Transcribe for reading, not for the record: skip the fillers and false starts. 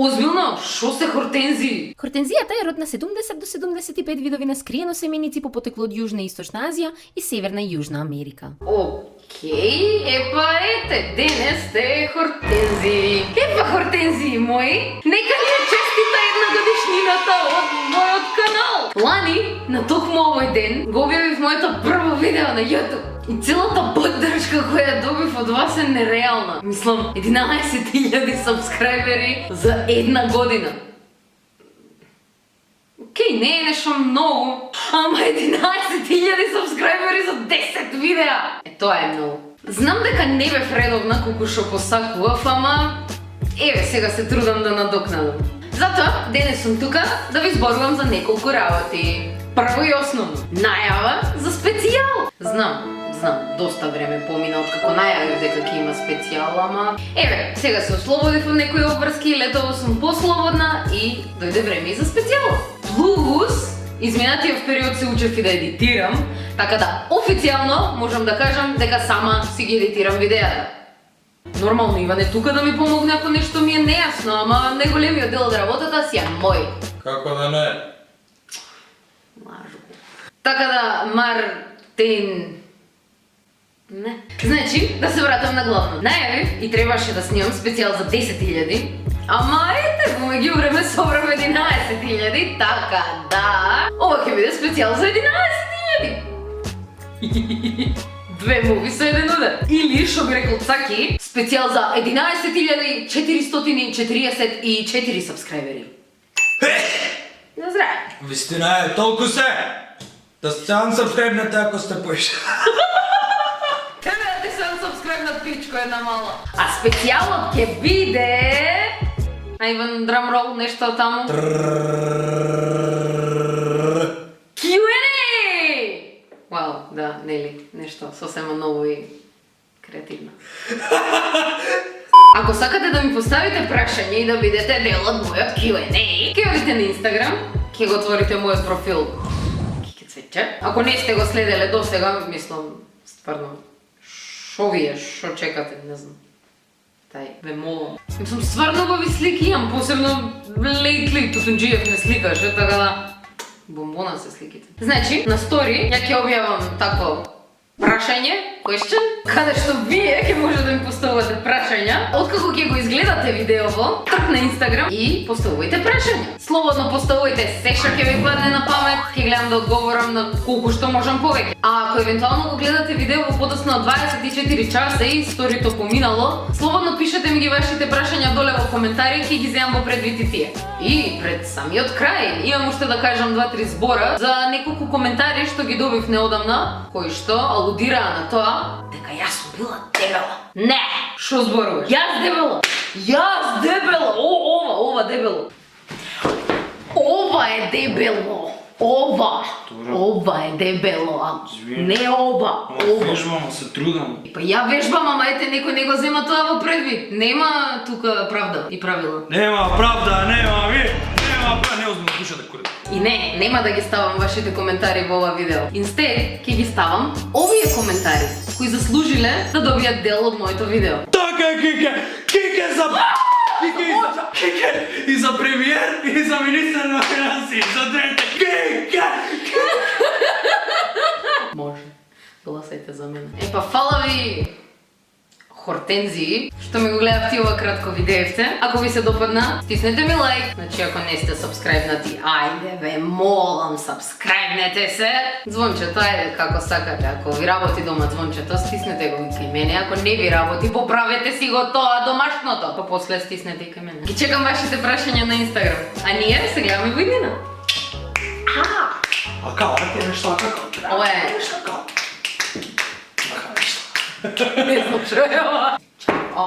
Озбилно, шо се хортензии? Хортензијата е род на 70 до 75 видови на скриено семеници по потекло од Јужна и Источна Азија и Северна и Јужна Америка. Океј, епа ете, денес сте хортензии. Епа хортензии мои, нека ни е честита една годишнината од мојот канал. Лани, на токму овој ден, го објавив моето прво видео на YouTube. И целата поддршка која добив од вас е нереална. Мислам, 11.000 сабскрајбери за една година. Океј, не е нешто многу, ама 11.000 сабскрајбери за 10 видеа. Тоа е многу. Знам дека не бев редовна колку што посакував, ама еве сега се трудам да надокнадам. Затоа денес сум тука да ви зборувам за неколку работи. Прво и основно, најава за специјал. Знам, доста време помина откако најавив дека ќе има специјал, ама еве, сега се ослободив од некои обврски, летово сум послободна и дојде време и за специјал. Плюс, изминатиот период се учев и да едитирам, така да официјално можам да кажам дека сама си ги едитирам видеата. Нормално Иван е тука да ми помогне ако нешто ми е нејасно, ама најголемиот дел од работата си е мој. Како да не? Лажу. Така да, Мартин... Не. Значи, да се вратам на главно. Најавив и требаше да снимам специјал за 10.000, ама ете, во меѓувреме собрав 11.000, така да... Ова ќе биде специјал за 11.000! Две муви со еден удар. Или, што би рекол Цаки, специјал за 11.444 сабскрајбери. На здраве! Вистина е, толку се! Да сте unsubscribe-нете ако сте поише. Тебе да ти се unsubscribe-нат пичко една мала. А специјалот ќе биде... Иван, драмрол, нешто таму. Q&A! Вау, да, нели, нешто сосема ново и креативно. Ако сакате да ми поставите прашање и да бидете дел од мојот Q&A, ќе одите на Instagram, ќе го отворите мојот профил Кике Цветче. Ако не сте го следеле до сега, мислам, стварно, шо вие, шо чекате, не знам. Тај, ве молам. Мислам, стварно убави слики имам, посебно лейтли, Тутунџиев не сликаше, така да... Бомбона се сликите. Значи, на стори, ја ќе објавам тако прашање, question, каде што вие ќе може да ми поставувате прашања. Откако ќе го изгледате видеово, трк на Инстаграм и поставувајте прашања. Слободно поставувајте се што ќе ви падне на памет, ќе гледам да одговорам на колку што можам повеќе. А ако евентуално го гледате видеово подоцна од 24 часа и сторито поминало, слободно пишете ми ги вашите прашања доле во коментари, ќе ги земам во предвид и тие. И пред самиот крај, имам уште да кажам 2-3 збора за неколку коментари што ги добив неодамна, кои што алудираа на тоа дека јас сум била дебела. Не! Шо зборуваш? Јас дебела! Јас дебела! Ова дебело! Ова е дебело! Ова е дебело! Не ова! Вежбам, се трудам. Па ја вежбам, ама ете некој не го зема тоа во предвид. Нема тука правда и правила. Нема правда, нема ви! Нема правда, не озбилно слушате курите. И не, нема да ги ставам вашите коментари во ова видео. Инстед, ќе ги ставам овие коментари, кои заслужиле да добијат дел од моето видео. Така е, Кике за... Кике и за премиер и за министар на финансии, за трета. Кике! Може. Гласајте за мене. Епа, фала ви хортензии, што ми го гледавте ова кратко видеевце. Ако ви се допадна, стиснете ми лайк. Значи, ако не сте сабскрајбнати, ајде ве молам, сабскрајбнете се. Звончето, ајде, како сакате. Ако ви работи дома звончето, стиснете го и кај мене. Ако не ви работи, поправете си го тоа домашното. Па после стиснете и кај мене. Ги чекам вашите прашања на Инстаграм. А ние се гледаме во иднина. А као, ајде нешто, како? Ова е... Не знам што е ова. Чао.